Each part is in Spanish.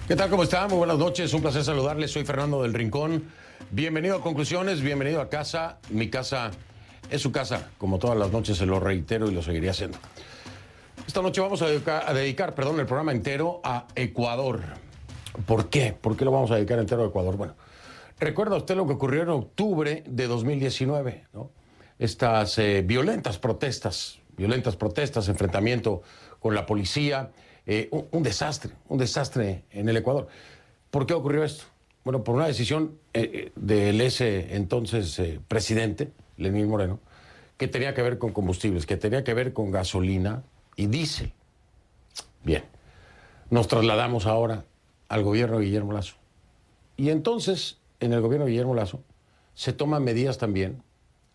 ¿Qué tal? ¿Cómo está? Muy buenas noches. Un placer saludarles. Soy Fernando del Rincón. Bienvenido a Conclusiones, bienvenido a casa. Mi casa es su casa. Como todas las noches se lo reitero y lo seguiré haciendo. Esta noche vamos a dedicar el programa entero a Ecuador. ¿Por qué? ¿Por qué lo vamos a dedicar entero a Ecuador? Bueno, recuerda usted lo que ocurrió en octubre de 2019, ¿no? Estas violentas protestas, enfrentamiento con la policía, un desastre en el Ecuador. ¿Por qué ocurrió esto? Bueno, por una decisión del ese entonces presidente, Lenín Moreno, que tenía que ver con combustibles, que tenía que ver con gasolina y diésel. Bien, nos trasladamos ahora al gobierno de Guillermo Lasso. Y entonces, en el gobierno de Guillermo Lasso, se toman medidas también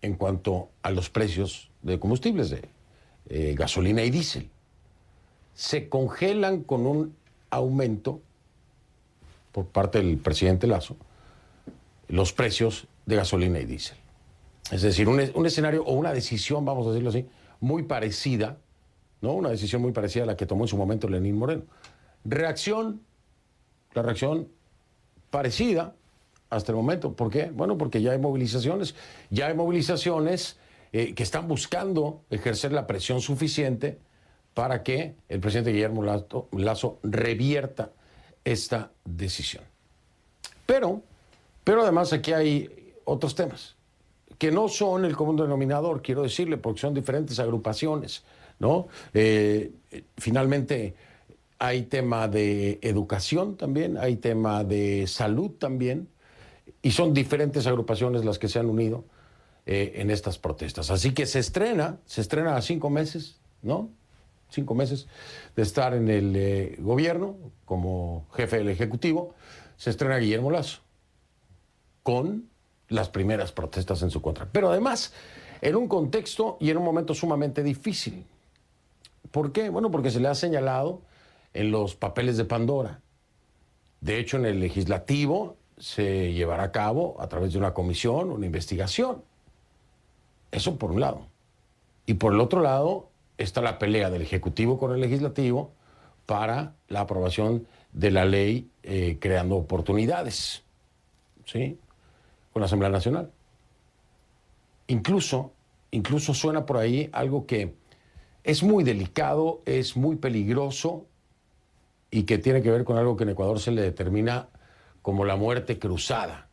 en cuanto a los precios de combustibles, de gasolina y diésel. Se congelan con un aumento por parte del presidente Lasso los precios de gasolina y diésel. Es decir, un escenario o una decisión, vamos a decirlo así, muy parecida, ¿no? Una decisión muy parecida a la que tomó en su momento Lenín Moreno. La reacción parecida hasta el momento. ¿Por qué? Bueno, porque ya hay movilizaciones que están buscando ejercer la presión suficiente para que el presidente Guillermo Lasso revierta esta decisión. Pero además aquí hay otros temas que no son el común denominador, quiero decirle, porque son diferentes agrupaciones, ¿no? Finalmente hay tema de educación también, hay tema de salud también, y son diferentes agrupaciones las que se han unido en estas protestas. Así que se estrena a 5 meses, ¿no? 5 meses de estar en el gobierno como jefe del Ejecutivo, se estrena Guillermo Lasso con las primeras protestas en su contra. Pero además, en un contexto y en un momento sumamente difícil. ¿Por qué? Bueno, porque se le ha señalado en los papeles de Pandora. De hecho, en el legislativo se llevará a cabo a través de una comisión, una investigación. Eso por un lado. Y por el otro lado está la pelea del Ejecutivo con el Legislativo para la aprobación de la ley creando oportunidades, ¿sí? Con la Asamblea Nacional. Incluso suena por ahí algo que es muy delicado, es muy peligroso y que tiene que ver con algo que en Ecuador se le determina como la muerte cruzada.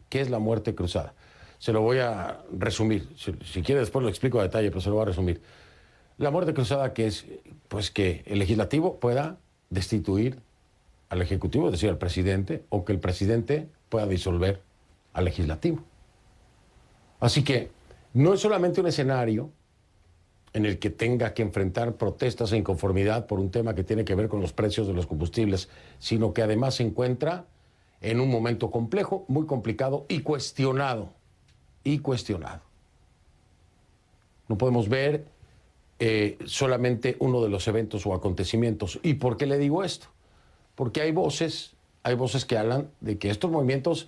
¿Qué es la muerte cruzada? Se lo voy a resumir. Si quiere después lo explico a detalle, pero se lo voy a resumir. La muerte cruzada que es, pues, que el legislativo pueda destituir al ejecutivo, es decir, al presidente, o que el presidente pueda disolver al legislativo. Así que no es solamente un escenario en el que tenga que enfrentar protestas e inconformidad por un tema que tiene que ver con los precios de los combustibles, sino que además se encuentra en un momento complejo, muy complicado y cuestionado. No podemos ver solamente uno de los eventos o acontecimientos. ¿Y por qué le digo esto? Porque hay voces que hablan de que estos movimientos,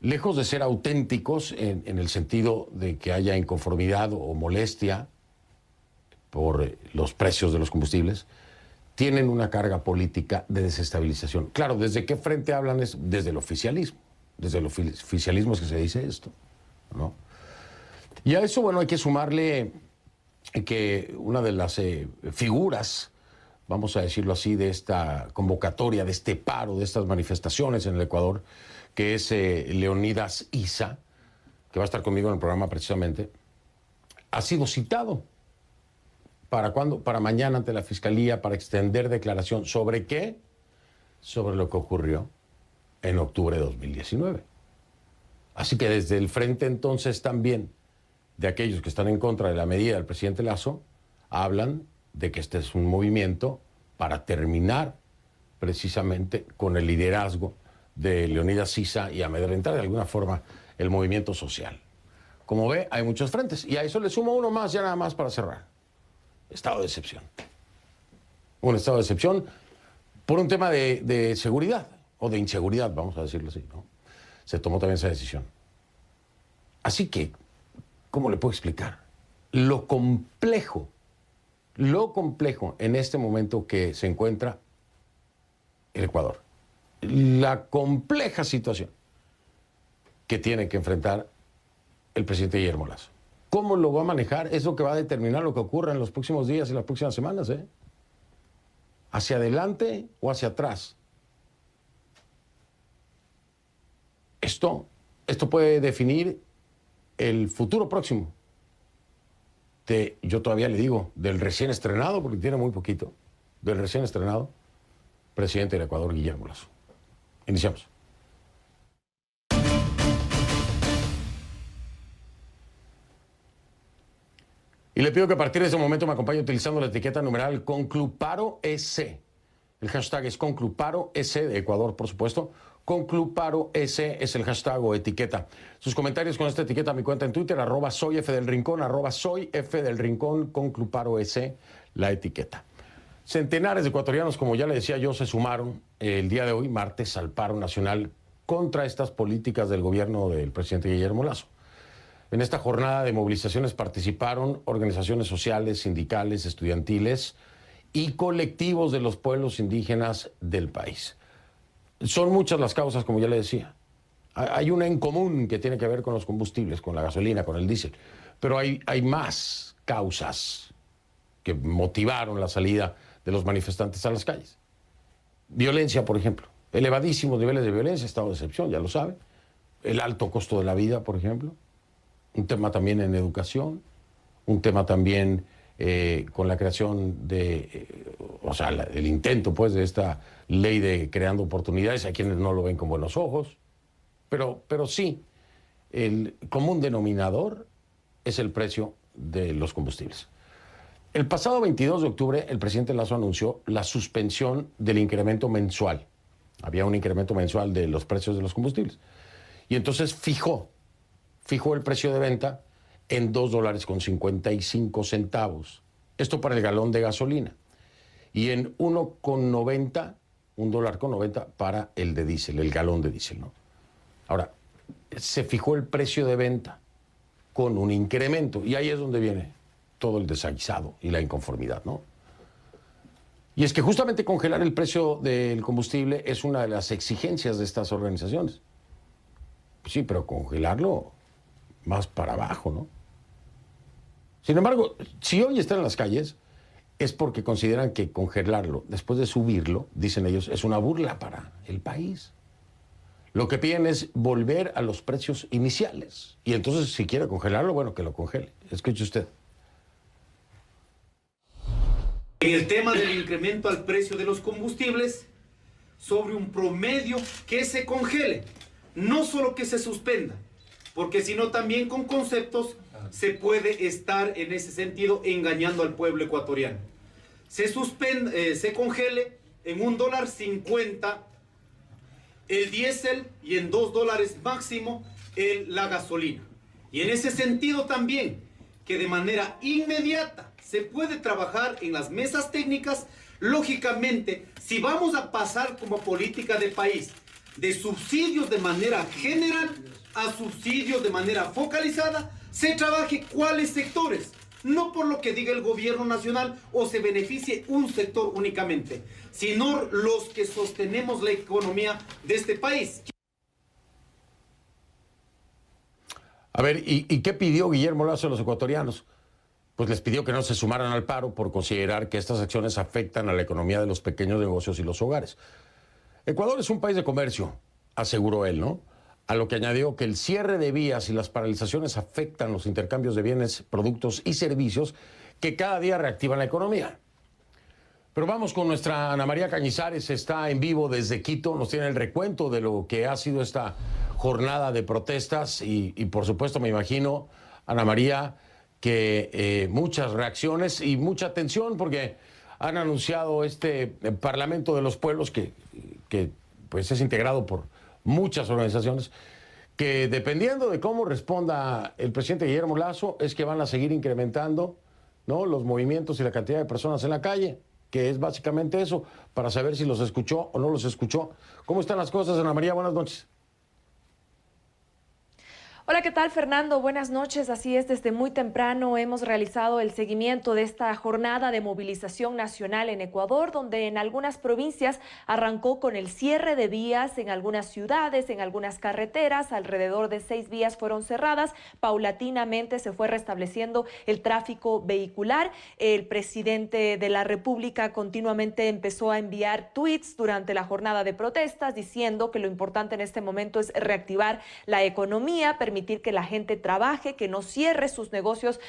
lejos de ser auténticos en el sentido de que haya inconformidad o molestia por los precios de los combustibles, tienen una carga política de desestabilización. Claro, ¿desde qué frente hablan? Desde el oficialismo. Desde el oficialismo es que se dice esto, ¿no? Y a eso, bueno, hay que sumarle que una de las figuras, vamos a decirlo así, de esta convocatoria, de este paro, de estas manifestaciones en el Ecuador, que es Leonidas Issa, que va a estar conmigo en el programa precisamente, ha sido citado. ¿Para cuándo? Para mañana ante la Fiscalía, para extender declaración. ¿Sobre qué? Sobre lo que ocurrió en octubre de 2019. Así que desde el frente entonces también de aquellos que están en contra de la medida del presidente Lasso, hablan de que este es un movimiento para terminar precisamente con el liderazgo de Leonidas Issa y amedrentar de alguna forma el movimiento social. Como ve, hay muchos frentes y a eso le sumo uno más, ya nada más para cerrar. Estado de excepción. Un estado de excepción por un tema de seguridad o de inseguridad, vamos a decirlo así, ¿no? Se tomó también esa decisión. Así que, ¿cómo le puedo explicar? Lo complejo en este momento que se encuentra el Ecuador. La compleja situación que tiene que enfrentar el presidente Guillermo Lasso. ¿Cómo lo va a manejar? Es lo que va a determinar lo que ocurra en los próximos días y las próximas semanas, ¿eh? ¿Hacia adelante o hacia atrás? Esto puede definir el futuro próximo yo todavía le digo, del recién estrenado, porque tiene muy poquito, del recién estrenado presidente del Ecuador, Guillermo Lasso. Iniciamos. Y le pido que a partir de ese momento me acompañe utilizando la etiqueta numeral CONCLUPAROEC. El hashtag es CONCLUPAROEC, de Ecuador, por supuesto. CONCLUPAROEC es el hashtag o etiqueta. Sus comentarios con esta etiqueta a mi cuenta en Twitter, @soyfdelrincón, @soyfdelrincón, CONCLUPAROEC, la etiqueta. Centenares de ecuatorianos, como ya le decía yo, se sumaron el día de hoy, martes, al paro nacional contra estas políticas del gobierno del presidente Guillermo Lasso. En esta jornada de movilizaciones participaron organizaciones sociales, sindicales, estudiantiles y colectivos de los pueblos indígenas del país. Son muchas las causas, como ya le decía. Hay una en común que tiene que ver con los combustibles, con la gasolina, con el diésel, pero hay más causas que motivaron la salida de los manifestantes a las calles. Violencia, por ejemplo. Elevadísimos niveles de violencia, estado de excepción, ya lo sabe. El alto costo de la vida, por ejemplo. Un tema también en educación, un tema también con la creación el intento pues de esta ley de creando oportunidades. Hay quienes no lo ven con buenos ojos, pero sí, el común denominador es el precio de los combustibles. El pasado 22 de octubre, el presidente Lasso anunció la suspensión del incremento mensual. Había un incremento mensual de los precios de los combustibles. Y entonces fijó el precio de venta en $2.55. Esto para el galón de gasolina. Y en $1.90 para el de diésel, el galón de diésel, ¿no? Ahora, se fijó el precio de venta con un incremento. Y ahí es donde viene todo el desaguisado y la inconformidad, ¿no? Y es que justamente congelar el precio del combustible es una de las exigencias de estas organizaciones. Sí, pero congelarlo más para abajo, ¿no? Sin embargo, si hoy están en las calles, es porque consideran que congelarlo, después de subirlo, dicen ellos, es una burla para el país. Lo que piden es volver a los precios iniciales. Y entonces, si quiere congelarlo, bueno, que lo congele. Escuche usted. En el tema del incremento al precio de los combustibles, sobre un promedio que se congele, no solo que se suspenda, porque si no también con conceptos se puede estar en ese sentido engañando al pueblo ecuatoriano. Se congele en $1.50 el diésel y en $2 máximo la gasolina. Y en ese sentido también que de manera inmediata se puede trabajar en las mesas técnicas. Lógicamente, si vamos a pasar como política de país de subsidios de manera general a subsidios de manera focalizada, se trabaje cuáles sectores, no por lo que diga el gobierno nacional o se beneficie un sector únicamente, sino los que sostenemos la economía de este país. A ver, ¿y qué pidió Guillermo Lasso a los ecuatorianos? Pues les pidió que no se sumaran al paro por considerar que estas acciones afectan a la economía de los pequeños negocios y los hogares. Ecuador es un país de comercio, aseguró él, ¿no? A lo que añadió que el cierre de vías y las paralizaciones afectan los intercambios de bienes, productos y servicios que cada día reactivan la economía. Pero vamos con nuestra Ana María Cañizares, está en vivo desde Quito, nos tiene el recuento de lo que ha sido esta jornada de protestas y por supuesto me imagino, Ana María, que muchas reacciones y mucha atención porque han anunciado este Parlamento de los Pueblos que pues es integrado por muchas organizaciones que dependiendo de cómo responda el presidente Guillermo Lasso es que van a seguir incrementando, ¿no?, los movimientos y la cantidad de personas en la calle, que es básicamente eso, para saber si los escuchó o no los escuchó. ¿Cómo están las cosas, Ana María? Buenas noches. Hola, ¿qué tal, Fernando? Buenas noches. Así es, desde muy temprano hemos realizado el seguimiento de esta jornada de movilización nacional en Ecuador, donde en algunas provincias arrancó con el cierre de vías en algunas ciudades, en algunas carreteras, alrededor de 6 vías fueron cerradas. Paulatinamente se fue restableciendo el tráfico vehicular. El presidente de la República continuamente empezó a enviar tweets durante la jornada de protestas diciendo que lo importante en este momento es reactivar la economía, permitir que la gente trabaje, que no cierre sus negocios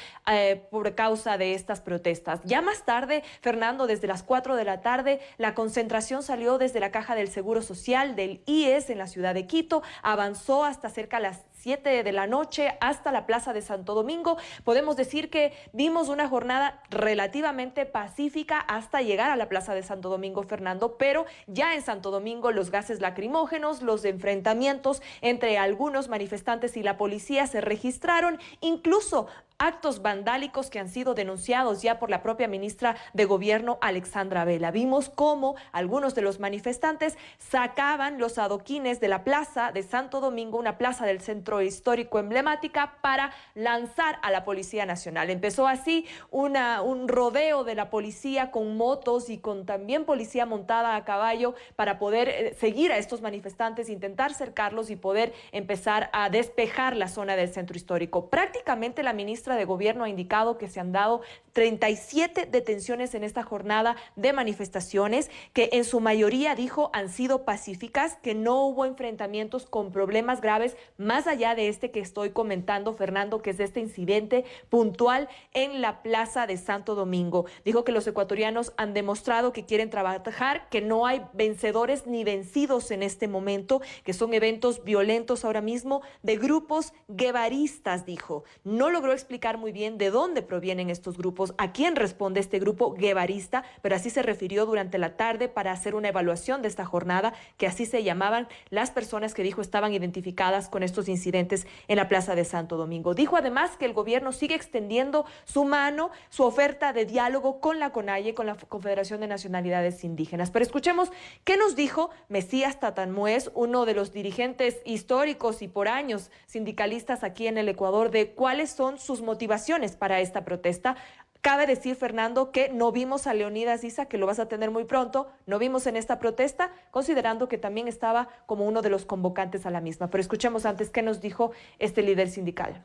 por causa de estas protestas. Ya más tarde, Fernando, desde las 4 de la tarde, la concentración salió desde la Caja del Seguro Social del IES en la ciudad de Quito, avanzó hasta cerca de las 7 de la noche hasta la Plaza de Santo Domingo. Podemos decir que vimos una jornada relativamente pacífica hasta llegar a la Plaza de Santo Domingo, Fernando, pero ya en Santo Domingo los gases lacrimógenos, los enfrentamientos entre algunos manifestantes y la policía se registraron, incluso actos vandálicos que han sido denunciados ya por la propia ministra de Gobierno, Alexandra Vela. Vimos cómo algunos de los manifestantes sacaban los adoquines de la Plaza de Santo Domingo, una plaza del centro histórico emblemática, para lanzar a la Policía Nacional. Empezó así un rodeo de la policía con motos y con también policía montada a caballo para poder seguir a estos manifestantes, intentar cercarlos y poder empezar a despejar la zona del centro histórico. Prácticamente la ministra de Gobierno ha indicado que se han dado 37 detenciones en esta jornada de manifestaciones, que en su mayoría, dijo, han sido pacíficas, que no hubo enfrentamientos con problemas graves, más allá de este que estoy comentando, Fernando, que es de este incidente puntual en la Plaza de Santo Domingo. Dijo que los ecuatorianos han demostrado que quieren trabajar, que no hay vencedores ni vencidos en este momento, que son eventos violentos ahora mismo de grupos guevaristas, dijo. No logró explicar muy bien de dónde provienen estos grupos, a quién responde este grupo guevarista, pero así se refirió durante la tarde para hacer una evaluación de esta jornada, que así se llamaban las personas que dijo estaban identificadas con estos incidentes en la Plaza de Santo Domingo. Dijo además que el gobierno sigue extendiendo su mano, su oferta de diálogo con la CONAIE, con la Confederación de Nacionalidades Indígenas. Pero escuchemos qué nos dijo Mesías Tatanmuez, uno de los dirigentes históricos y por años sindicalistas aquí en el Ecuador, de cuáles son sus motivaciones para esta protesta. Cabe decir, Fernando, que no vimos a Leonidas Issa, que lo vas a tener muy pronto, no vimos en esta protesta, considerando que también estaba como uno de los convocantes a la misma. Pero escuchemos antes qué nos dijo este líder sindical.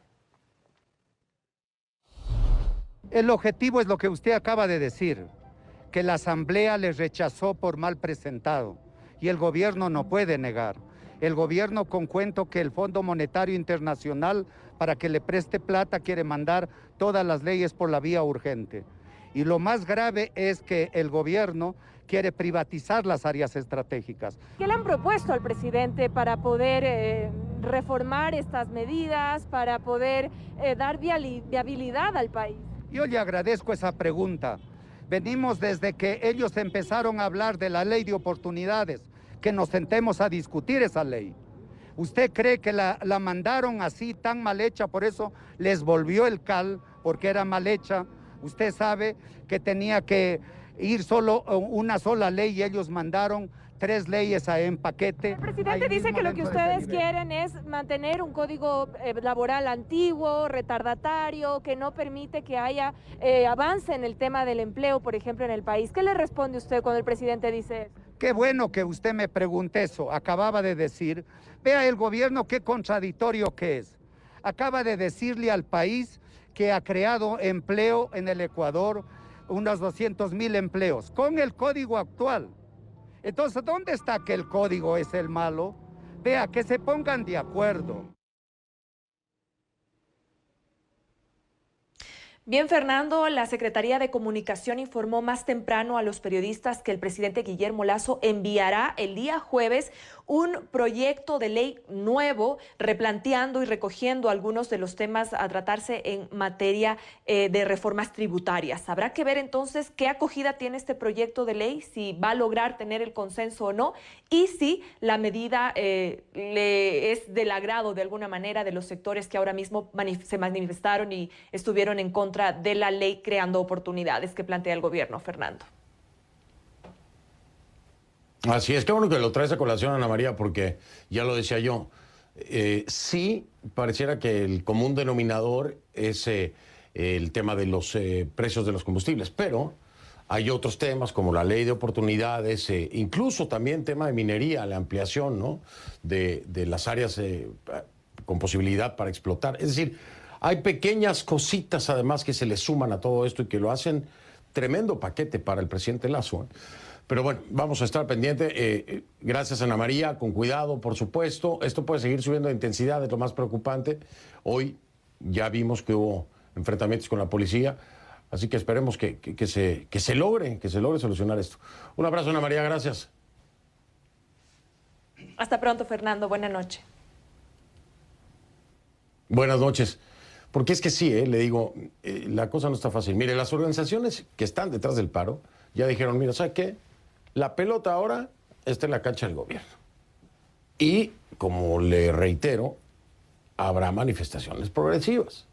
El objetivo es lo que usted acaba de decir, que la Asamblea les rechazó por mal presentado, y el gobierno no puede negar. El gobierno, con cuento que el Fondo Monetario Internacional, para que le preste plata, quiere mandar todas las leyes por la vía urgente. Y lo más grave es que el gobierno quiere privatizar las áreas estratégicas. ¿Qué le han propuesto al presidente para poder reformar estas medidas, para poder dar viabilidad al país? Yo le agradezco esa pregunta. Venimos desde que ellos empezaron a hablar de la ley de oportunidades, que nos sentemos a discutir esa ley. ¿Usted cree que la mandaron así, tan mal hecha, por eso les volvió el cal, porque era mal hecha? Usted sabe que tenía que ir solo una sola ley y ellos mandaron 3 leyes en paquete. El presidente dice que lo que ustedes quieren es mantener un código laboral antiguo, retardatario, que no permite que haya avance en el tema del empleo, por ejemplo, en el país. ¿Qué le responde usted cuando el presidente dice eso? Qué bueno que usted me pregunte eso. Acababa de decir, vea el gobierno qué contradictorio que es. Acaba de decirle al país que ha creado empleo en el Ecuador, unos 200,000 empleos, con el código actual. Entonces, ¿dónde está que el código es el malo? Vea, que se pongan de acuerdo. Bien, Fernando, la Secretaría de Comunicación informó más temprano a los periodistas que el presidente Guillermo Lasso enviará el día jueves un proyecto de ley nuevo, replanteando y recogiendo algunos de los temas a tratarse en materia de reformas tributarias. Habrá que ver entonces qué acogida tiene este proyecto de ley, si va a lograr tener el consenso o no, y si la medida le es del agrado de alguna manera de los sectores que ahora mismo se manifestaron y estuvieron en contra de la ley creando oportunidades que plantea el gobierno, Fernando. Así es, qué bueno que lo traes a colación, Ana María, porque ya lo decía yo, Sí, pareciera que el común denominador es el tema de los precios de los combustibles, pero hay otros temas como la ley de oportunidades, incluso también tema de minería, la ampliación, ¿no?, de las áreas con posibilidad para explotar. Es decir, hay pequeñas cositas además que se le suman a todo esto y que lo hacen tremendo paquete para el presidente Lasso. Pero bueno, vamos a estar pendiente. Gracias, Ana María, con cuidado, por supuesto. Esto puede seguir subiendo de intensidad, es lo más preocupante. Hoy ya vimos que hubo enfrentamientos con la policía, así que esperemos que se logre solucionar esto. Un abrazo, Ana María, gracias. Hasta pronto, Fernando. Buenas noches. Buenas noches. Porque es que sí, le digo, la cosa no está fácil. Mire, las organizaciones que están detrás del paro ya dijeron, mira, ¿sabe qué? La pelota ahora está en la cancha del gobierno. Y, como le reitero, habrá manifestaciones progresivas.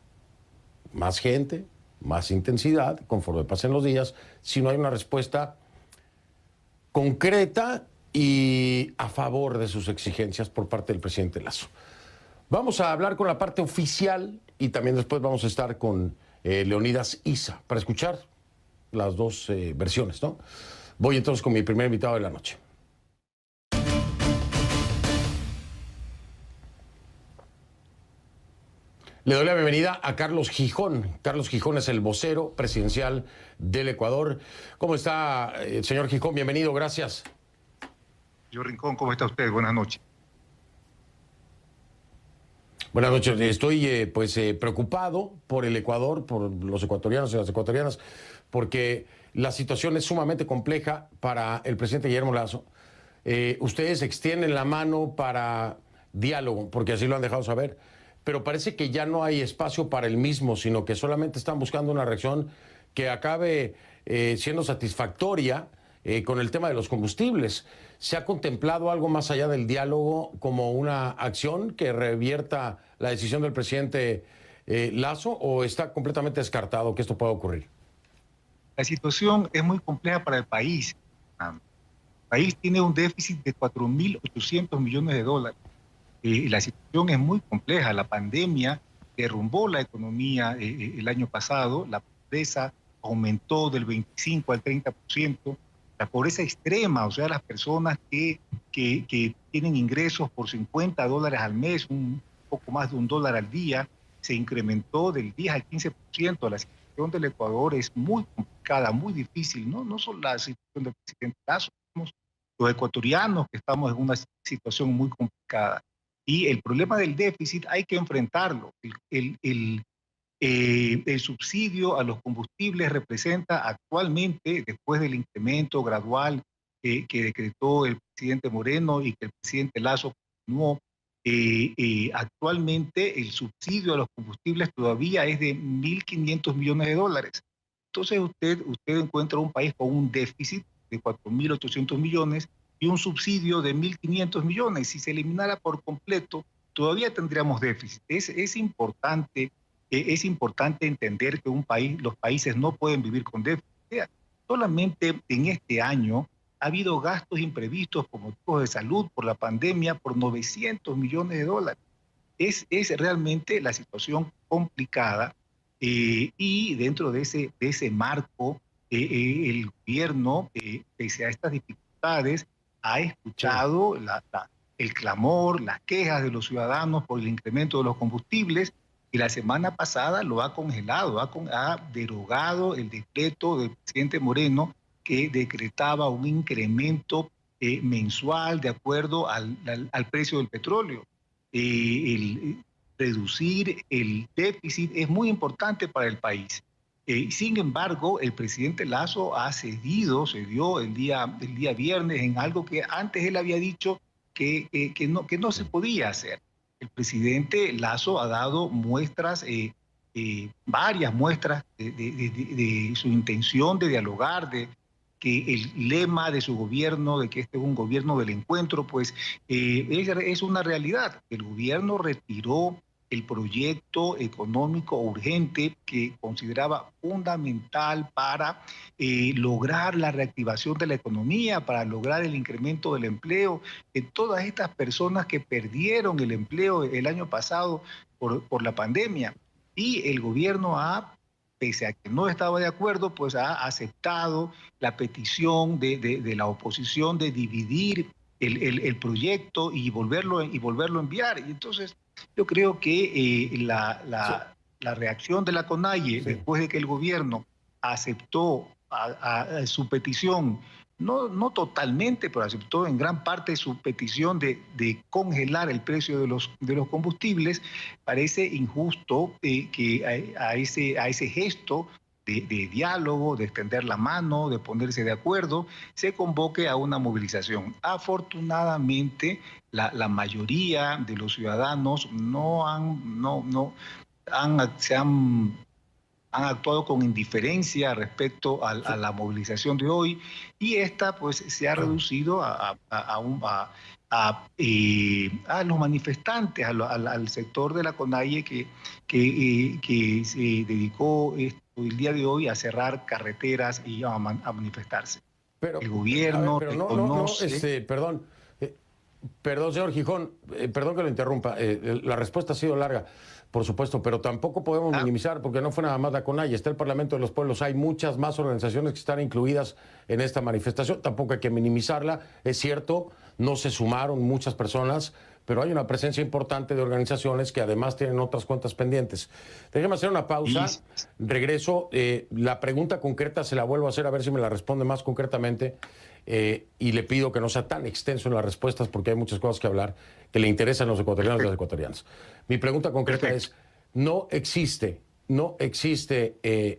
Más gente, más intensidad, conforme pasen los días, si no hay una respuesta concreta y a favor de sus exigencias por parte del presidente Lasso. Vamos a hablar con la parte oficial y también después vamos a estar con Leonidas Issa para escuchar las dos versiones, ¿no? Voy entonces con mi primer invitado de la noche. Le doy la bienvenida a Carlos Gijón. Carlos Gijón es el vocero presidencial del Ecuador. ¿Cómo está, señor Gijón? Bienvenido, gracias. Señor Rincón, ¿cómo está usted? Buenas noches. Buenas noches. Estoy preocupado por el Ecuador, por los ecuatorianos y las ecuatorianas, porque la situación es sumamente compleja para el presidente Guillermo Lasso. Ustedes extienden la mano para diálogo, porque así lo han dejado saber, pero parece que ya no hay espacio para el mismo, sino que solamente están buscando una reacción que acabe siendo satisfactoria con el tema de los combustibles. ¿Se ha contemplado algo más allá del diálogo como una acción que revierta la decisión del presidente Lasso, o está completamente descartado que esto pueda ocurrir? La situación es muy compleja para el país. El país tiene un déficit de 4.800 millones de dólares. La situación es muy compleja. La pandemia derrumbó la economía el año pasado. La pobreza aumentó del 25 al 30%. La pobreza extrema, o sea, las personas que tienen ingresos por $50 al mes, un poco más de $1 al día, se incrementó del 10 al 15%. La situación del Ecuador es muy complicada, muy difícil, ¿no? No solo la situación del presidente Lasso, somos los ecuatorianos que estamos en una situación muy complicada. Y el problema del déficit hay que enfrentarlo. El subsidio a los combustibles representa actualmente, después del incremento gradual que decretó el presidente Moreno y que el presidente Lasso continuó, actualmente el subsidio a los combustibles todavía es de 1.500 millones de dólares. Entonces usted encuentra un país con un déficit de 4.800 millones y un subsidio de 1.500 millones. Si se eliminara por completo, todavía tendríamos déficit. Es importante entender que los países no pueden vivir con déficit. Solamente en este año ha habido gastos imprevistos por motivos de salud, por la pandemia, por 900 millones de dólares. Es realmente la situación complicada y dentro de ese marco, el gobierno, pese a estas dificultades, ha escuchado el clamor, las quejas de los ciudadanos por el incremento de los combustibles, y la semana pasada lo ha congelado, ha derogado el decreto del presidente Moreno que decretaba un incremento mensual de acuerdo al precio del petróleo. Reducir el déficit es muy importante para el país. Sin embargo, el presidente Lasso cedió el día viernes en algo que antes él había dicho que no se podía hacer. El presidente Lasso ha dado muestras, varias muestras de su intención de dialogar, de que el lema de su gobierno, de que este es un gobierno del encuentro, pues es una realidad. El gobierno retiró el proyecto económico urgente que consideraba fundamental para lograr la reactivación de la economía, para lograr el incremento del empleo, de todas estas personas que perdieron el empleo el año pasado por la pandemia. Y el gobierno pese a que no estaba de acuerdo, pues ha aceptado la petición de la oposición de dividir el proyecto y volverlo a enviar. Y entonces yo creo que la reacción de la CONAIE, después de que el gobierno aceptó su petición, no totalmente, pero aceptó en gran parte su petición de congelar el precio de los combustibles, parece injusto que a ese gesto de diálogo, de extender la mano, de ponerse de acuerdo, se convoque a una movilización. Afortunadamente, la mayoría de los ciudadanos se han actuado con indiferencia respecto a la movilización de hoy, y esta pues se ha reducido a los manifestantes, al sector de la CONAIE que se dedicó el día de hoy a cerrar carreteras y a manifestarse. Pero, el gobierno reconoce... Perdón, señor Gijón, perdón que lo interrumpa, la respuesta ha sido larga, por supuesto, pero tampoco podemos minimizar, porque no fue nada más la CONAIE, está el Parlamento de los Pueblos, hay muchas más organizaciones que están incluidas en esta manifestación, tampoco hay que minimizarla, es cierto, no se sumaron muchas personas, pero hay una presencia importante de organizaciones que además tienen otras cuentas pendientes. Déjeme hacer una pausa, regreso, la pregunta concreta se la vuelvo a hacer, a ver si me la responde más concretamente, y le pido que no sea tan extenso en las respuestas porque hay muchas cosas que hablar que le interesan a los ecuatorianos y las ecuatorianas. Mi pregunta concreta es, no existe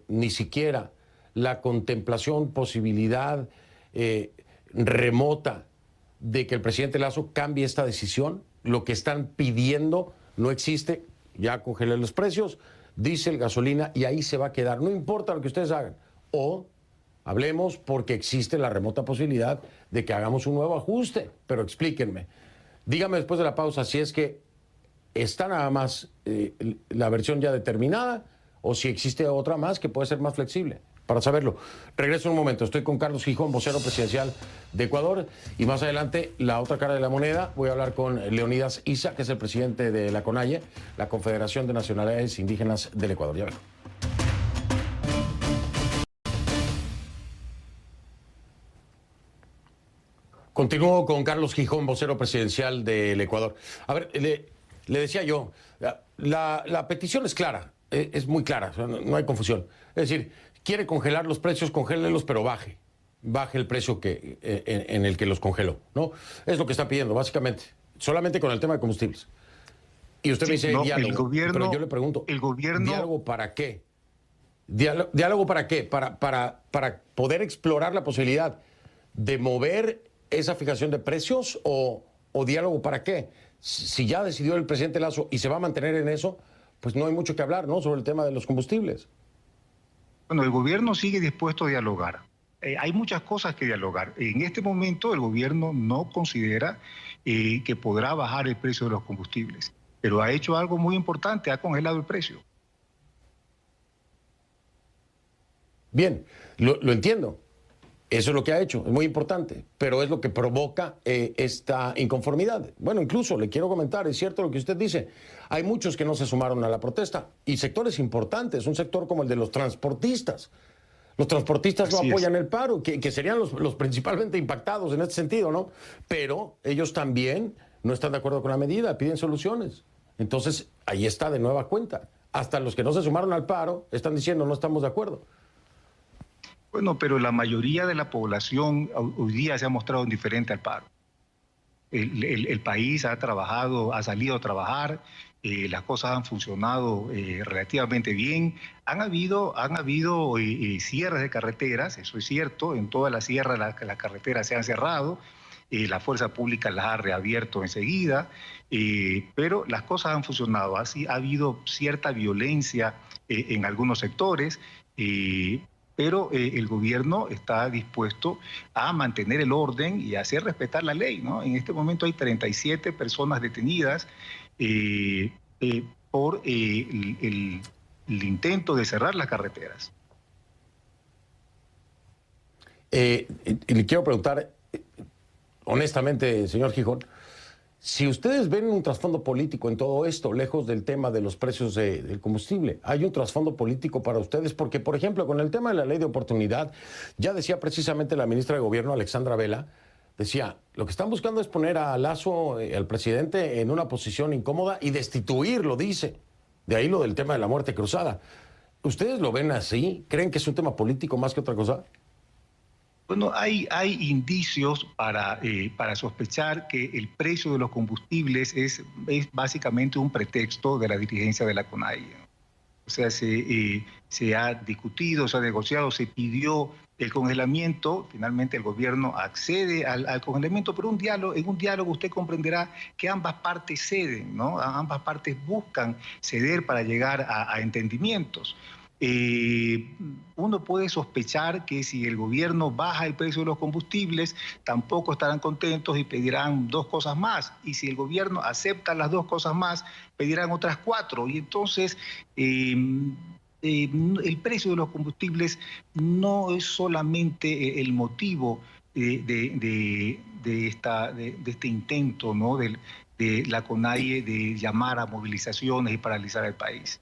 ni siquiera la contemplación, posibilidad remota de que el presidente Lasso cambie esta decisión. Lo que están pidiendo no existe, ya congelé los precios, diésel, gasolina, y ahí se va a quedar, no importa lo que ustedes hagan. O hablemos porque existe la remota posibilidad de que hagamos un nuevo ajuste, pero explíquenme. Dígame después de la pausa si es que está nada más la versión ya determinada o si existe otra más que puede ser más flexible. Para saberlo, regreso un momento. Estoy con Carlos Gijón, vocero presidencial de Ecuador, y más adelante, la otra cara de la moneda, voy a hablar con Leonidas Issa, que es el presidente de la CONAIE, la Confederación de Nacionalidades Indígenas del Ecuador. Ya vengo. Continúo con Carlos Gijón, vocero presidencial del Ecuador. A ver, le decía yo, la petición es clara, es muy clara, no hay confusión. Es decir, quiere congelar los precios, congélelos, pero baje el precio en el que los congeló, ¿no? Es lo que está pidiendo, básicamente, solamente con el tema de combustibles. Y usted me dice diálogo, pero yo le pregunto, ¿diálogo para qué? ¿Diálogo para qué? ¿Para poder explorar la posibilidad de mover esa fijación de precios o diálogo para qué? Si ya decidió el presidente Lasso y se va a mantener en eso, pues no hay mucho que hablar, ¿no?, sobre el tema de los combustibles. Bueno, el gobierno sigue dispuesto a dialogar. Hay muchas cosas que dialogar. En este momento el gobierno no considera que podrá bajar el precio de los combustibles, pero ha hecho algo muy importante, ha congelado el precio. Bien, lo entiendo. Eso es lo que ha hecho, es muy importante, pero es lo que provoca esta inconformidad. Bueno, incluso le quiero comentar, es cierto lo que usted dice, hay muchos que no se sumaron a la protesta y sectores importantes, un sector como el de los transportistas. Los transportistas no apoyan el paro, que serían los principalmente impactados en este sentido, ¿no? Pero ellos también no están de acuerdo con la medida, piden soluciones. Entonces, ahí está de nueva cuenta. Hasta los que no se sumaron al paro están diciendo no estamos de acuerdo. Bueno, pero la mayoría de la población hoy día se ha mostrado indiferente al paro. El país ha salido a trabajar, las cosas han funcionado relativamente bien. Han habido cierres de carreteras, eso es cierto, en toda la sierra las carreteras se han cerrado, la fuerza pública las ha reabierto enseguida, pero las cosas han funcionado. Así ha habido cierta violencia en algunos sectores, pero el gobierno está dispuesto a mantener el orden y a hacer respetar la ley, ¿no? En este momento hay 37 personas detenidas, por el intento de cerrar las carreteras. Y le quiero preguntar, honestamente, señor Gijón, si ustedes ven un trasfondo político en todo esto, lejos del tema de los precios del combustible, ¿hay un trasfondo político para ustedes? Porque, por ejemplo, con el tema de la ley de oportunidad, ya decía precisamente la ministra de Gobierno, Alexandra Vela, decía, lo que están buscando es poner a Lasso, al presidente, en una posición incómoda y destituirlo, dice. De ahí lo del tema de la muerte cruzada. ¿Ustedes lo ven así? ¿Creen que es un tema político más que otra cosa? Bueno, hay indicios para sospechar que el precio de los combustibles es básicamente un pretexto de la dirigencia de la CONAIE. O sea, se ha discutido, se ha negociado, se pidió el congelamiento. Finalmente el gobierno accede al congelamiento, pero en un diálogo usted comprenderá que ambas partes ceden, ¿no? Ambas partes buscan ceder para llegar a entendimientos. Uno puede sospechar que si el gobierno baja el precio de los combustibles, tampoco estarán contentos y pedirán 2 cosas más. Y si el gobierno acepta las 2 cosas más, pedirán otras 4. Y entonces el precio de los combustibles no es solamente el motivo de este intento, ¿no?, de la CONAIE de llamar a movilizaciones y paralizar el país.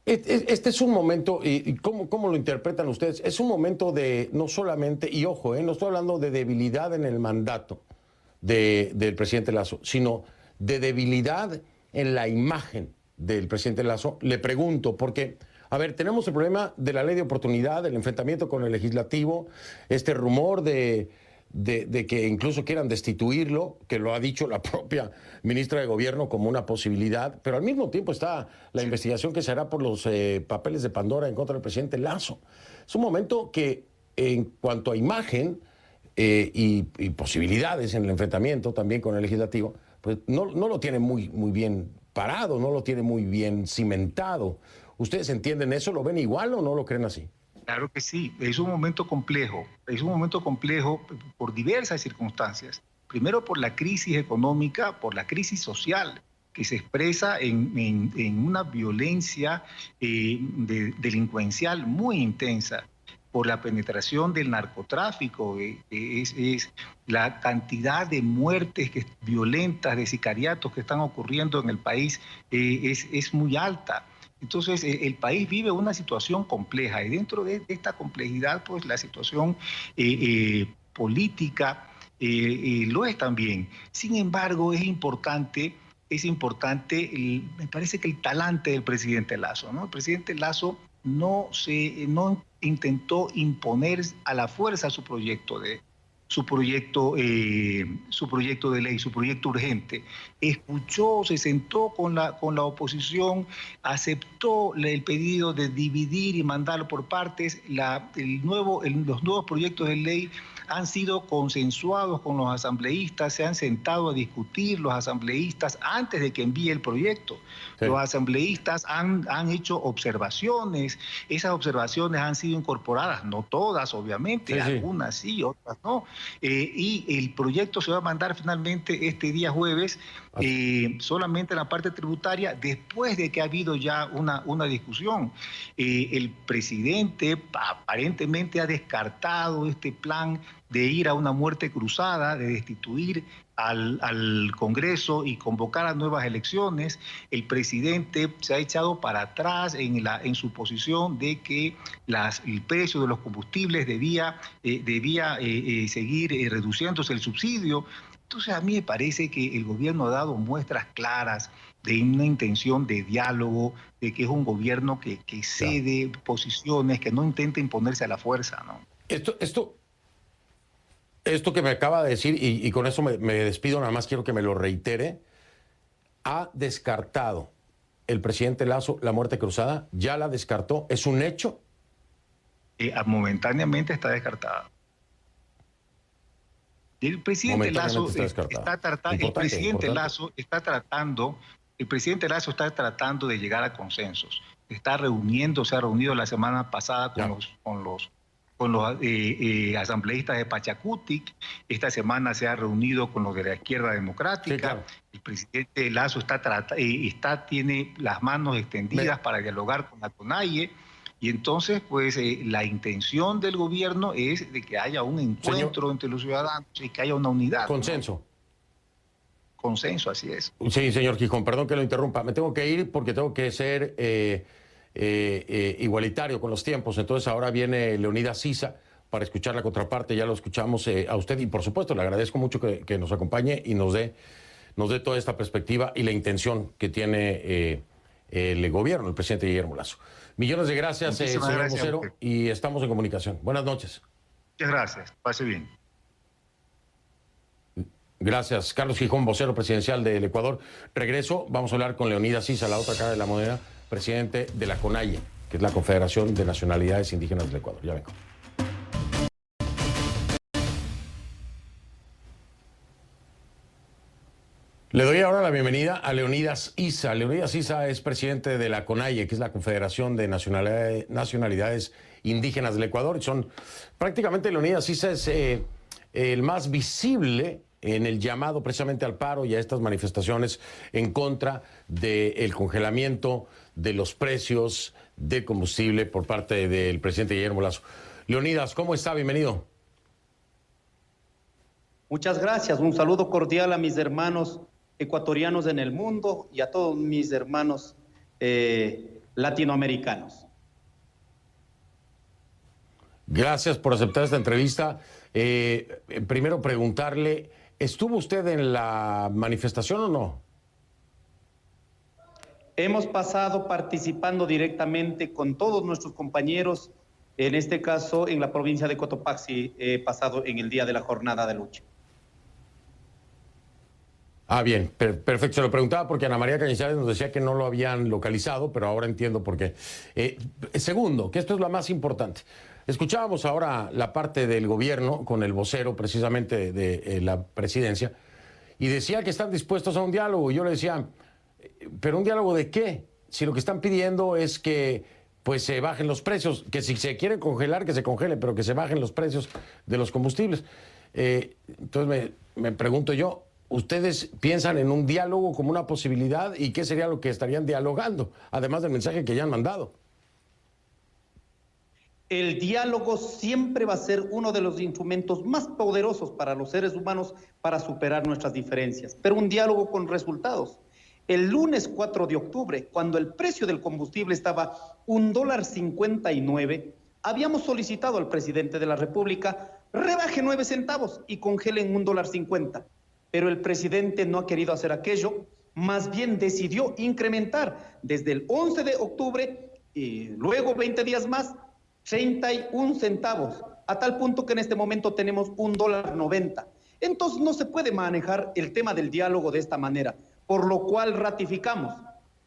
Este es un momento, y ¿cómo lo interpretan ustedes? Es un momento de no solamente, y ojo, no estoy hablando de debilidad en el mandato del presidente Lasso, sino de debilidad en la imagen del presidente Lasso. Le pregunto, porque, a ver, tenemos el problema de la ley de oportunidad, del enfrentamiento con el legislativo, este rumor de que incluso quieran destituirlo, que lo ha dicho la propia ministra de Gobierno como una posibilidad, pero al mismo tiempo está la investigación que se hará por los papeles de Pandora en contra del presidente Lasso. Es un momento que, en cuanto a imagen y posibilidades en el enfrentamiento también con el legislativo, pues no lo tiene muy bien parado, no lo tiene muy bien cimentado. ¿Ustedes entienden eso? ¿Lo ven igual o no lo creen así? Claro que sí, es un momento complejo por diversas circunstancias. Primero por la crisis económica, por la crisis social, que se expresa en una violencia delincuencial muy intensa, por la penetración del narcotráfico, es la cantidad de muertes violentas, de sicariatos que están ocurriendo en el país es muy alta. Entonces, el país vive una situación compleja y dentro de esta complejidad, pues la situación política lo es también. Sin embargo, es importante, me parece que el talante del presidente Lasso, ¿no? El presidente Lasso no intentó imponer a la fuerza su proyecto de ley, su proyecto urgente. Escuchó, se sentó con la oposición, aceptó el pedido de dividir y mandarlo por partes. Los nuevos proyectos de ley han sido consensuados con los asambleístas, se han sentado a discutir los asambleístas antes de que envíe el proyecto. Sí. Los asambleístas han hecho observaciones, esas observaciones han sido incorporadas, no todas obviamente, sí, algunas sí, otras no. Y el proyecto se va a mandar finalmente este día jueves, solamente en la parte tributaria, después de que ha habido ya una discusión. El presidente aparentemente ha descartado este plan de ir a una muerte cruzada, de destituir al Congreso y convocar a nuevas elecciones. El presidente se ha echado para atrás en su posición de que el precio de los combustibles debía seguir reduciéndose el subsidio. Entonces a mí me parece que el gobierno ha dado muestras claras de una intención de diálogo, de que es un gobierno que cede posiciones, que no intenta imponerse a la fuerza, ¿no? Esto que me acaba de decir, y con eso me despido, nada más quiero que me lo reitere, ¿ha descartado el presidente Lasso la muerte cruzada? ¿Ya la descartó? ¿Es un hecho? Momentáneamente está descartada. El presidente Lasso está tratando de llegar a consensos. Se ha reunido la semana pasada con con los asambleístas de Pachacutic. Esta semana se ha reunido con los de la izquierda democrática. Sí, claro. El presidente Lasso tiene las manos extendidas para dialogar con la CONAIE. Y entonces, pues, la intención del gobierno es de que haya un encuentro entre los ciudadanos y que haya una unidad. Consenso. ¿No? Consenso, así es. Sí, señor Gijón, perdón que lo interrumpa. Me tengo que ir porque tengo que ser igualitario con los tiempos. Entonces ahora viene Leonidas Sisa para escuchar la contraparte. Ya lo escuchamos a usted y por supuesto le agradezco mucho que nos acompañe y nos dé toda esta perspectiva y la intención que tiene el gobierno, el presidente Guillermo Lasso. Millones de gracias, señor vocero, y estamos en comunicación. Buenas noches. Muchas gracias. Pase bien. Gracias, Carlos Gijón, vocero presidencial del Ecuador. Regreso, vamos a hablar con Leonidas Sisa, la otra cara de la moneda, presidente de la CONAIE, que es la Confederación de Nacionalidades Indígenas del Ecuador. Ya vengo. Le doy ahora la bienvenida a Leonidas Sisa. Leonidas Sisa es presidente de la CONAIE, que es la Confederación de Nacionalidades Indígenas del Ecuador. Y son prácticamente Leonidas Sisa es el más visible en el llamado precisamente al paro y a estas manifestaciones en contra del congelamiento de los precios de combustible por parte del presidente Guillermo Lasso. Leonidas, ¿cómo está? Bienvenido. Muchas gracias. Un saludo cordial a mis hermanos ecuatorianos en el mundo y a todos mis hermanos latinoamericanos. Gracias por aceptar esta entrevista. Primero preguntarle, ¿estuvo usted en la manifestación o no? Hemos pasado participando directamente con todos nuestros compañeros, en este caso en la provincia de Cotopaxi, pasado en el día de la jornada de lucha. Ah, bien, perfecto. Se lo preguntaba porque Ana María Cañizares nos decía que no lo habían localizado, pero ahora entiendo por qué. Segundo, que esto es lo más importante. Escuchábamos ahora la parte del gobierno con el vocero precisamente de la presidencia y decía que están dispuestos a un diálogo. Y yo le decía, ¿pero un diálogo de qué? Si lo que están pidiendo es que pues se bajen los precios, que si se quieren congelar, que se congele, pero que se bajen los precios de los combustibles. Entonces me pregunto yo, ¿ustedes piensan en un diálogo como una posibilidad y qué sería lo que estarían dialogando, además del mensaje que ya han mandado? El diálogo siempre va a ser uno de los instrumentos más poderosos para los seres humanos para superar nuestras diferencias, pero un diálogo con resultados. El lunes 4 de octubre, cuando el precio del combustible estaba $1.59, habíamos solicitado al presidente de la República rebaje 9 centavos y congele en $1.50. Pero el presidente no ha querido hacer aquello, más bien decidió incrementar desde el 11 de octubre y luego 20 días más, 31 centavos, a tal punto que en este momento tenemos $1.90. Entonces no se puede manejar el tema del diálogo de esta manera, por lo cual ratificamos,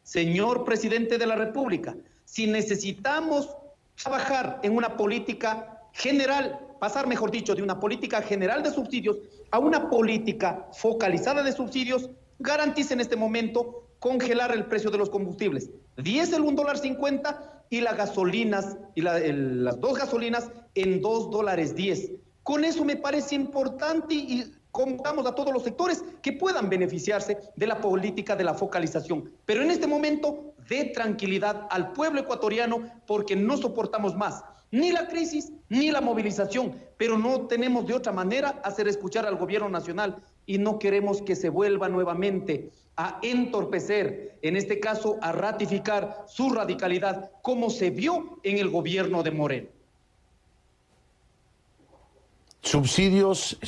señor presidente de la República, si necesitamos trabajar en una política general, pasar, mejor dicho, de una política general de subsidios a una política focalizada de subsidios, garantice en este momento congelar el precio de los combustibles. Diésel $1.50 y las gasolinas, y las dos gasolinas en $2.10. Con eso me parece importante y convocamos a todos los sectores que puedan beneficiarse de la política de la focalización. Pero en este momento, dé tranquilidad al pueblo ecuatoriano porque no soportamos más ni la crisis ni la movilización, pero no tenemos de otra manera hacer escuchar al gobierno nacional y no queremos que se vuelva nuevamente a entorpecer, en este caso a ratificar su radicalidad como se vio en el gobierno de Moreno. Subsidios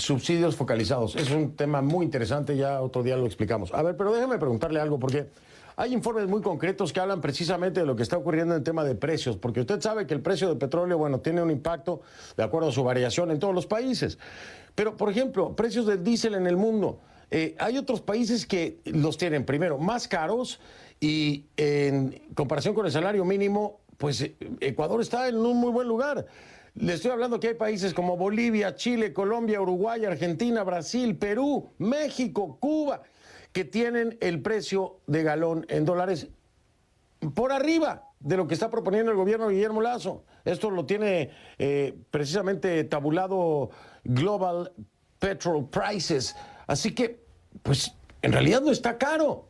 focalizados. Es un tema muy interesante, ya otro día lo explicamos. A ver, pero déjeme preguntarle algo, porque hay informes muy concretos que hablan precisamente de lo que está ocurriendo en el tema de precios, porque usted sabe que el precio del petróleo, bueno, tiene un impacto de acuerdo a su variación en todos los países. Pero, por ejemplo, precios del diésel en el mundo. Hay otros países que los tienen, primero, más caros y en comparación con el salario mínimo, pues Ecuador está en un muy buen lugar. Le estoy hablando que hay países como Bolivia, Chile, Colombia, Uruguay, Argentina, Brasil, Perú, México, Cuba, que tienen el precio de galón en dólares por arriba de lo que está proponiendo el gobierno de Guillermo Lasso. Esto lo tiene precisamente tabulado Global Petrol Prices. Así que, pues, en realidad no está caro.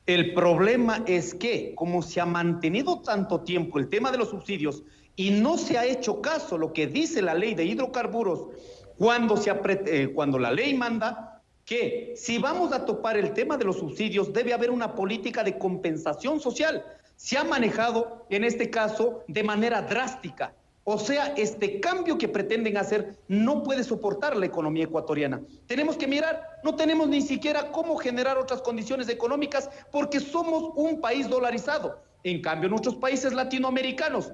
El problema es que, como se ha mantenido tanto tiempo el tema de los subsidios y no se ha hecho caso a lo que dice la ley de hidrocarburos, cuando la ley manda que si vamos a topar el tema de los subsidios debe haber una política de compensación social. Se ha manejado en este caso de manera drástica. O sea, este cambio que pretenden hacer no puede soportar la economía ecuatoriana. Tenemos que mirar, no tenemos ni siquiera cómo generar otras condiciones económicas porque somos un país dolarizado. En cambio, nuestros países latinoamericanos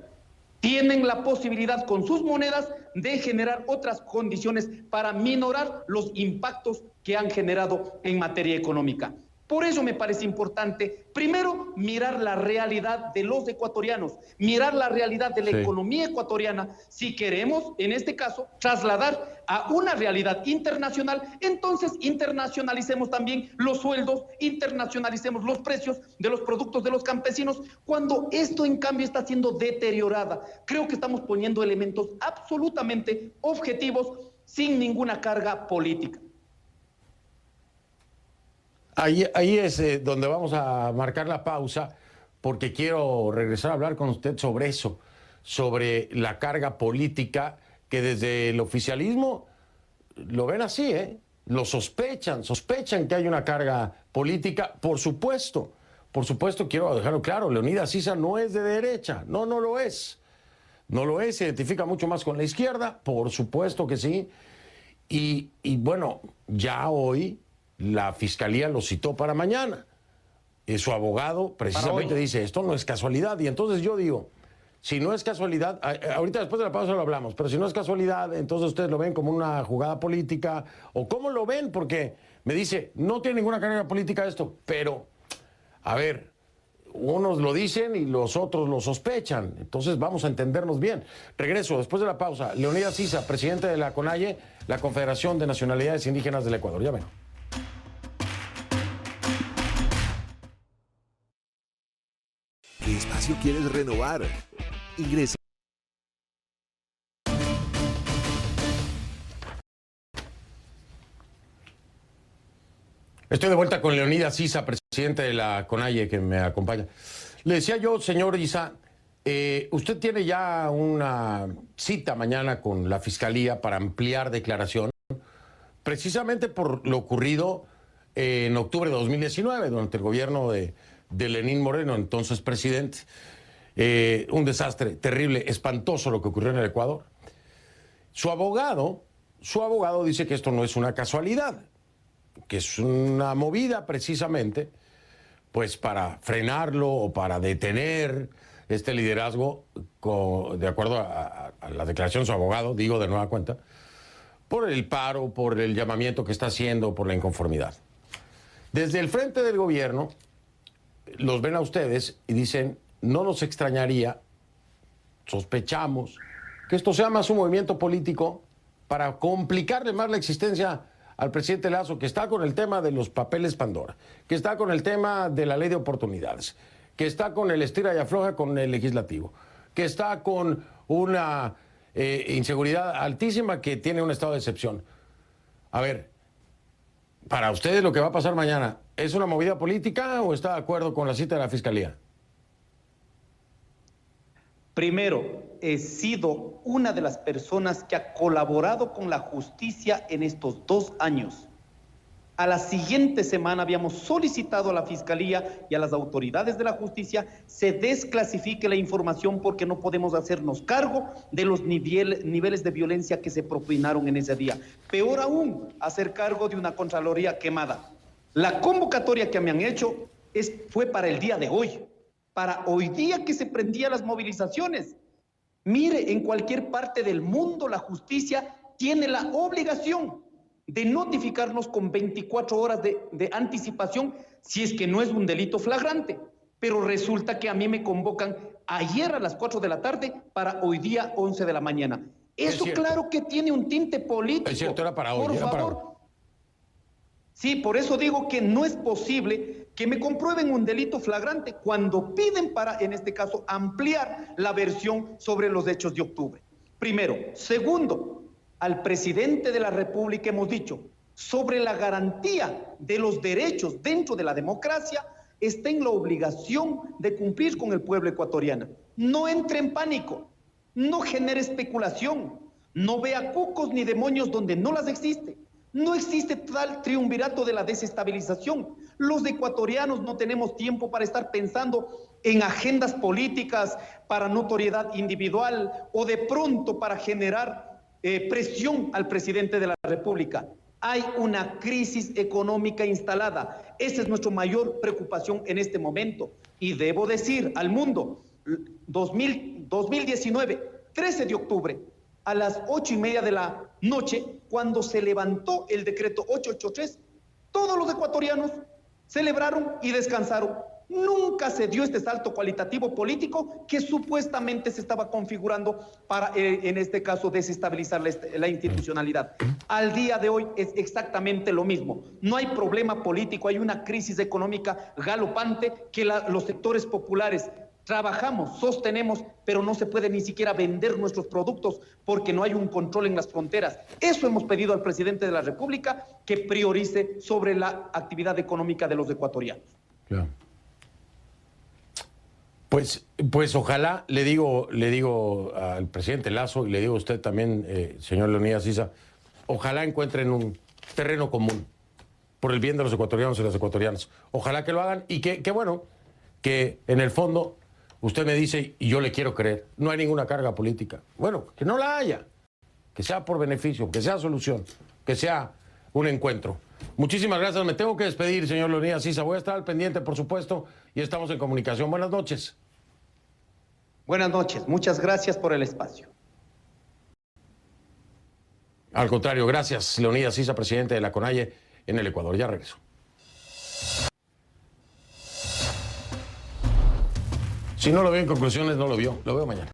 tienen la posibilidad con sus monedas de generar otras condiciones para minorar los impactos que han generado en materia económica. Por eso me parece importante, primero, mirar la realidad de los ecuatorianos, mirar la realidad de la economía ecuatoriana. Si queremos, en este caso, trasladar a una realidad internacional, entonces internacionalicemos también los sueldos, internacionalicemos los precios de los productos de los campesinos, cuando esto, en cambio, está siendo deteriorada. Creo que estamos poniendo elementos absolutamente objetivos, sin ninguna carga política. Ahí es donde vamos a marcar la pausa, porque quiero regresar a hablar con usted sobre eso, sobre la carga política, que desde el oficialismo lo ven así, ¿eh? Lo sospechan que hay una carga política. Por supuesto, quiero dejarlo claro, Leonidas Sisa no es de derecha, no lo es. No lo es, se identifica mucho más con la izquierda, por supuesto que sí. Y bueno, ya hoy la fiscalía lo citó para mañana. Su abogado precisamente dice, esto no es casualidad. Y entonces yo digo, si no es casualidad, ahorita después de la pausa lo hablamos, pero si no es casualidad, entonces ustedes lo ven como una jugada política, o cómo lo ven, porque me dice, no tiene ninguna carga política esto, pero, a ver, unos lo dicen y los otros lo sospechan, entonces vamos a entendernos bien. Regreso después de la pausa. Leonidas Sisa, presidente de la CONAIE, la Confederación de Nacionalidades Indígenas del Ecuador. Ya ven. ¿Qué espacio quieres renovar? Ingresa. Estoy de vuelta con Leonidas Sisa, presidente de la CONAIE, que me acompaña. Le decía yo, señor Sisa, usted tiene ya una cita mañana con la Fiscalía para ampliar declaración, precisamente por lo ocurrido en octubre de 2019, durante el gobierno de Lenín Moreno, entonces presidente. Un desastre terrible, espantoso lo que ocurrió en el Ecuador. Su abogado dice que esto no es una casualidad, que es una movida precisamente pues para frenarlo o para detener este liderazgo, de acuerdo a la declaración de su abogado, digo de nueva cuenta, por el paro, por el llamamiento que está haciendo, por la inconformidad. Desde el frente del gobierno los ven a ustedes y dicen, no nos extrañaría, sospechamos, que esto sea más un movimiento político para complicarle más la existencia al presidente Lasso, que está con el tema de los papeles Pandora, que está con el tema de la ley de oportunidades, que está con el estira y afloja con el legislativo, que está con una inseguridad altísima, que tiene un estado de excepción. A ver, para ustedes lo que va a pasar mañana, ¿es una movida política o está de acuerdo con la cita de la Fiscalía? Primero, he sido una de las personas que ha colaborado con la justicia en estos 2 años. A la siguiente semana habíamos solicitado a la Fiscalía y a las autoridades de la justicia se desclasifique la información porque no podemos hacernos cargo de los niveles de violencia que se propinaron en ese día. Peor aún, hacer cargo de una Contraloría quemada. La convocatoria que me han hecho fue para el día de hoy, para hoy día que se prendían las movilizaciones. Mire, en cualquier parte del mundo la justicia tiene la obligación de notificarnos con 24 horas de anticipación si es que no es un delito flagrante. Pero resulta que a mí me convocan ayer a las 4 de la tarde para hoy día 11 de la mañana. Eso claro que tiene un tinte político. Es cierto, era para hoy. Por favor. Sí, por eso digo que no es posible que me comprueben un delito flagrante cuando piden para, en este caso, ampliar la versión sobre los hechos de octubre. Primero. Segundo, al presidente de la República hemos dicho, sobre la garantía de los derechos dentro de la democracia, está en la obligación de cumplir con el pueblo ecuatoriano. No entre en pánico, no genere especulación, no vea cucos ni demonios donde no las existe. No existe tal triunvirato de la desestabilización. Los ecuatorianos no tenemos tiempo para estar pensando en agendas políticas para notoriedad individual o de pronto para generar presión al presidente de la República. Hay una crisis económica instalada. Esa es nuestra mayor preocupación en este momento. Y debo decir al mundo, 2019, 13 de octubre, a las 8:30 de la noche, cuando se levantó el decreto 883, todos los ecuatorianos celebraron y descansaron. Nunca se dio este salto cualitativo político que supuestamente se estaba configurando para, en este caso, desestabilizar la institucionalidad. Al día de hoy es exactamente lo mismo. No hay problema político, hay una crisis económica galopante que los sectores populares trabajamos, sostenemos, pero no se puede ni siquiera vender nuestros productos porque no hay un control en las fronteras. Eso hemos pedido al presidente de la República, que priorice sobre la actividad económica de los ecuatorianos. Claro. Pues ojalá, le digo al presidente Lasso y le digo a usted también, señor Leonidas Issa, ojalá encuentren un terreno común por el bien de los ecuatorianos y las ecuatorianas. Ojalá que lo hagan y que bueno, que en el fondo usted me dice, y yo le quiero creer, no hay ninguna carga política. Bueno, que no la haya, que sea por beneficio, que sea solución, que sea un encuentro. Muchísimas gracias. Me tengo que despedir, señor Leonidas Issa. Voy a estar al pendiente, por supuesto, y estamos en comunicación. Buenas noches. Buenas noches. Muchas gracias por el espacio. Al contrario, gracias, Leonidas Issa, presidente de la CONAIE en el Ecuador. Ya regreso. Si no lo veo en conclusiones, no lo vio. Lo veo mañana.